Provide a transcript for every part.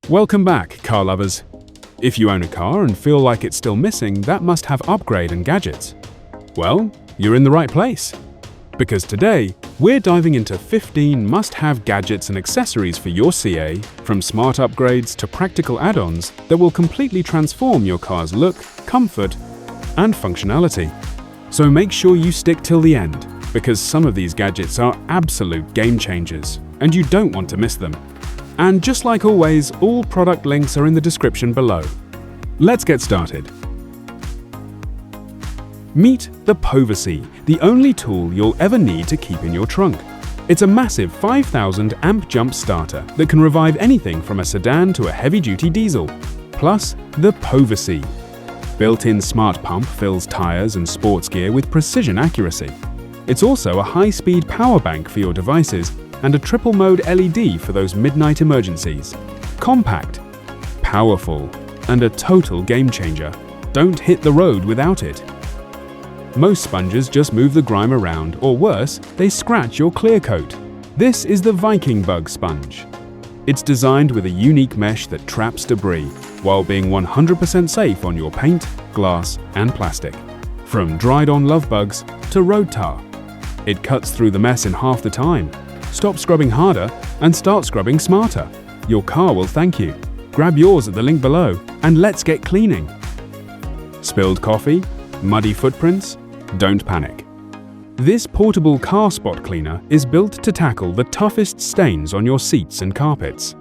Welcome back, car lovers. If you own a car and feel like it's still missing that must-have upgrade and gadgets, well, you're in the right place. Because today, we're diving into 15 must-have gadgets and accessories for your CA, from smart upgrades to practical add-ons that will completely transform your car's look, comfort, and functionality. So make sure you stick till the end, because some of these gadgets are absolute game changers, and you don't want to miss them. And just like always, all product links are in the description below. Let's get started. Meet the Povacy, the only tool you'll ever need to keep in your trunk. It's a massive 5,000 amp jump starter that can revive anything from a sedan to a heavy-duty diesel. Plus, the Povacy. Built-in smart pump fills tires and sports gear with precision accuracy. It's also a high-speed power bank for your devices and a triple-mode LED for those midnight emergencies. Compact, powerful, and a total game-changer. Don't hit the road without it. Most sponges just move the grime around, or worse, they scratch your clear coat. This is the Viking bug sponge. It's designed with a unique mesh that traps debris, while being 100% safe on your paint, glass, and plastic. From dried-on love bugs to road tar. It cuts through the mess in half the time. Stop scrubbing harder and start scrubbing smarter. Your car will thank you. Grab yours at the link below and let's get cleaning. Spilled coffee? Muddy footprints? Don't panic. This portable car spot cleaner is built to tackle the toughest stains on your seats and carpets.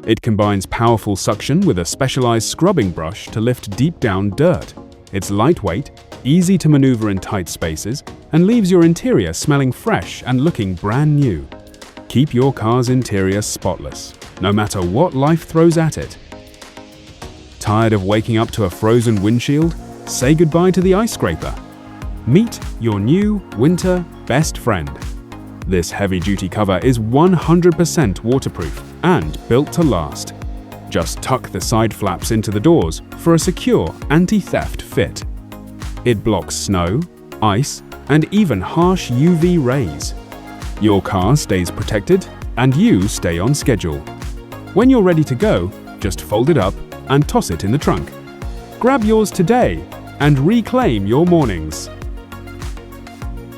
It combines powerful suction with a specialized scrubbing brush to lift deep down dirt. It's lightweight, easy to maneuver in tight spaces, and leaves your interior smelling fresh and looking brand new. Keep your car's interior spotless, no matter what life throws at it. Tired of waking up to a frozen windshield? Say goodbye to the ice scraper. Meet your new winter best friend. This heavy-duty cover is 100% waterproof and built to last. Just tuck the side flaps into the doors for a secure anti-theft fit. It blocks snow, ice, and even harsh UV rays. Your car stays protected and you stay on schedule. When you're ready to go, just fold it up and toss it in the trunk. Grab yours today and reclaim your mornings.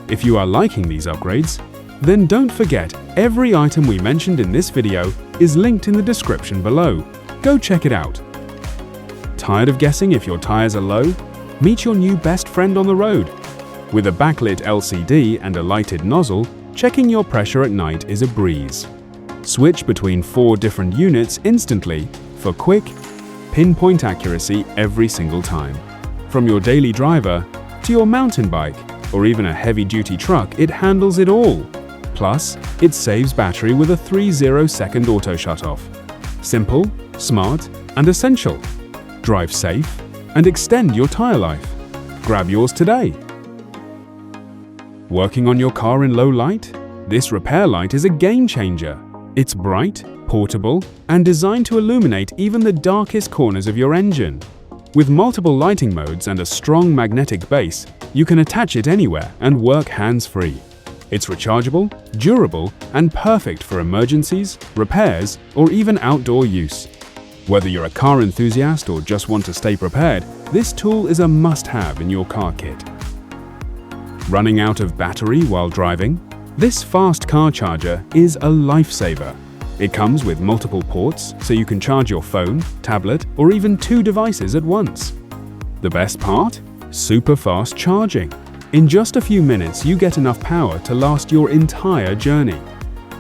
If you are liking these upgrades, then don't forget every item we mentioned in this video is linked in the description below. Go check it out. Tired of guessing if your tires are low? Meet your new best friend on the road. With a backlit LCD and a lighted nozzle, checking your pressure at night is a breeze. Switch between 4 different units instantly for quick, pinpoint accuracy every single time. From your daily driver to your mountain bike or even a heavy-duty truck, it handles it all. Plus, it saves battery with a 30-second auto shut-off. Simple, smart, and essential. Drive safe and extend your tire life. Grab yours today. Working on your car in low light? This repair light is a game changer. It's bright, portable, and designed to illuminate even the darkest corners of your engine. With multiple lighting modes and a strong magnetic base, you can attach it anywhere and work hands-free. It's rechargeable, durable, and perfect for emergencies, repairs, or even outdoor use. Whether you're a car enthusiast or just want to stay prepared, this tool is a must-have in your car kit. Running out of battery while driving? This fast car charger is a lifesaver. It comes with multiple ports, so you can charge your phone, tablet, or even 2 devices at once. The best part? Super fast charging. In just a few minutes, you get enough power to last your entire journey.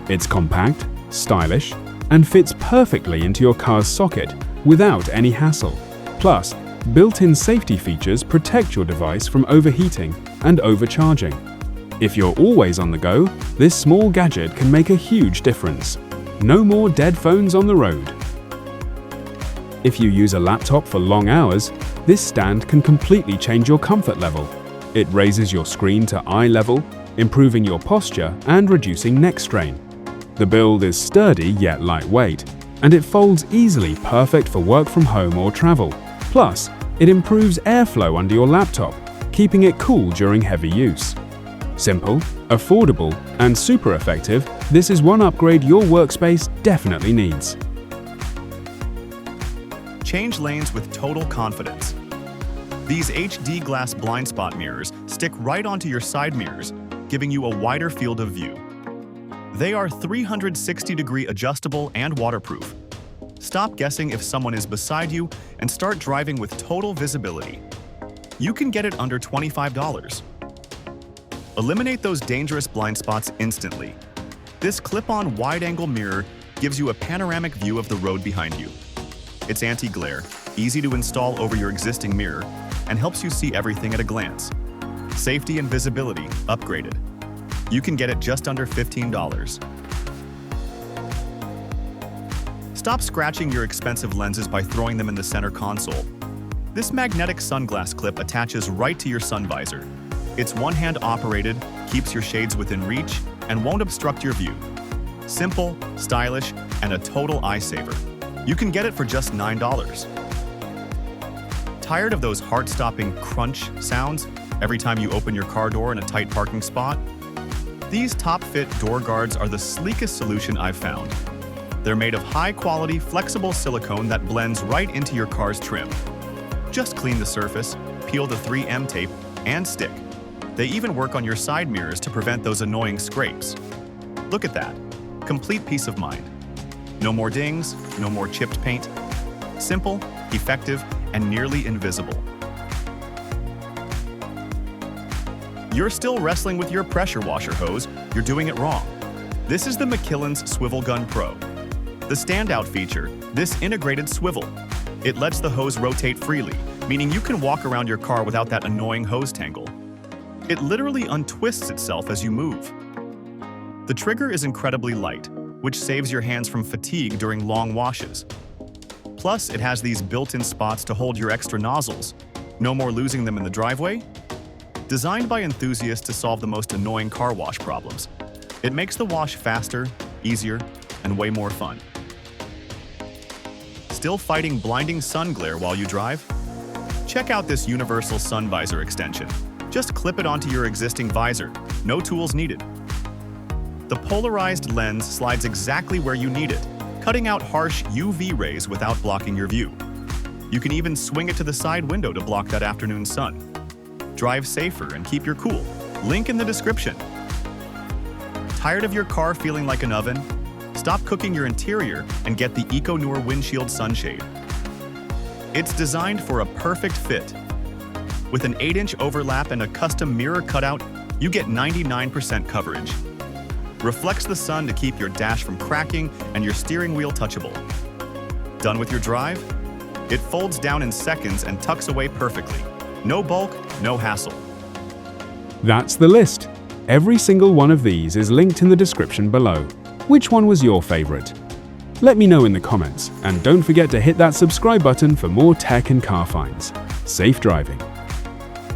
It's compact, stylish, and fits perfectly into your car's socket without any hassle. Plus, built-in safety features protect your device from overheating and overcharging. If you're always on the go, this small gadget can make a huge difference. No more dead phones on the road. If you use a laptop for long hours, this stand can completely change your comfort level. It raises your screen to eye level, improving your posture and reducing neck strain. The build is sturdy yet lightweight, and it folds easily, perfect for work from home or travel. Plus, it improves airflow under your laptop, keeping it cool during heavy use. Simple, affordable, and super effective, this is one upgrade your workspace definitely needs. Change lanes with total confidence. These HD glass blind spot mirrors stick right onto your side mirrors, giving you a wider field of view. They are 360-degree adjustable and waterproof. Stop guessing if someone is beside you and start driving with total visibility. You can get it under $25. Eliminate those dangerous blind spots instantly. This clip-on wide-angle mirror gives you a panoramic view of the road behind you. It's anti-glare, easy to install over your existing mirror, and helps you see everything at a glance. Safety and visibility upgraded. You can get it just under $15. Stop scratching your expensive lenses by throwing them in the center console. This magnetic sunglass clip attaches right to your sun visor. It's one-hand operated, keeps your shades within reach, and won't obstruct your view. Simple, stylish, and a total eye saver. You can get it for just $9. Tired of those heart-stopping crunch sounds every time you open your car door in a tight parking spot? These top-fit door guards are the sleekest solution I've found. They're made of high-quality, flexible silicone that blends right into your car's trim. Just clean the surface, peel the 3M tape, and stick. They even work on your side mirrors to prevent those annoying scrapes. Look at that. Complete peace of mind. No more dings, no more chipped paint. Simple, effective, and nearly invisible. You're still wrestling with your pressure washer hose, you're doing it wrong. This is the Makillen's Swivel Gun Pro. The standout feature, this integrated swivel. It lets the hose rotate freely, meaning you can walk around your car without that annoying hose tangle. It literally untwists itself as you move. The trigger is incredibly light, which saves your hands from fatigue during long washes. Plus, it has these built-in spots to hold your extra nozzles. No more losing them in the driveway. Designed by enthusiasts to solve the most annoying car wash problems, it makes the wash faster, easier, and way more fun. Still fighting blinding sun glare while you drive? Check out this universal sun visor extension. Just clip it onto your existing visor, no tools needed. The polarized lens slides exactly where you need it, cutting out harsh UV rays without blocking your view. You can even swing it to the side window to block that afternoon sun. Drive safer and keep your cool. Link in the description. Tired of your car feeling like an oven? Stop cooking your interior and get the EcoNour windshield sunshade. It's designed for a perfect fit. With an 8-inch overlap and a custom mirror cutout, you get 99% coverage. Reflects the sun to keep your dash from cracking and your steering wheel touchable. Done with your drive? It folds down in seconds and tucks away perfectly. No bulk, no hassle. That's the list. Every single one of these is linked in the description below. Which one was your favorite? Let me know in the comments, and don't forget to hit that subscribe button for more tech and car finds. Safe driving.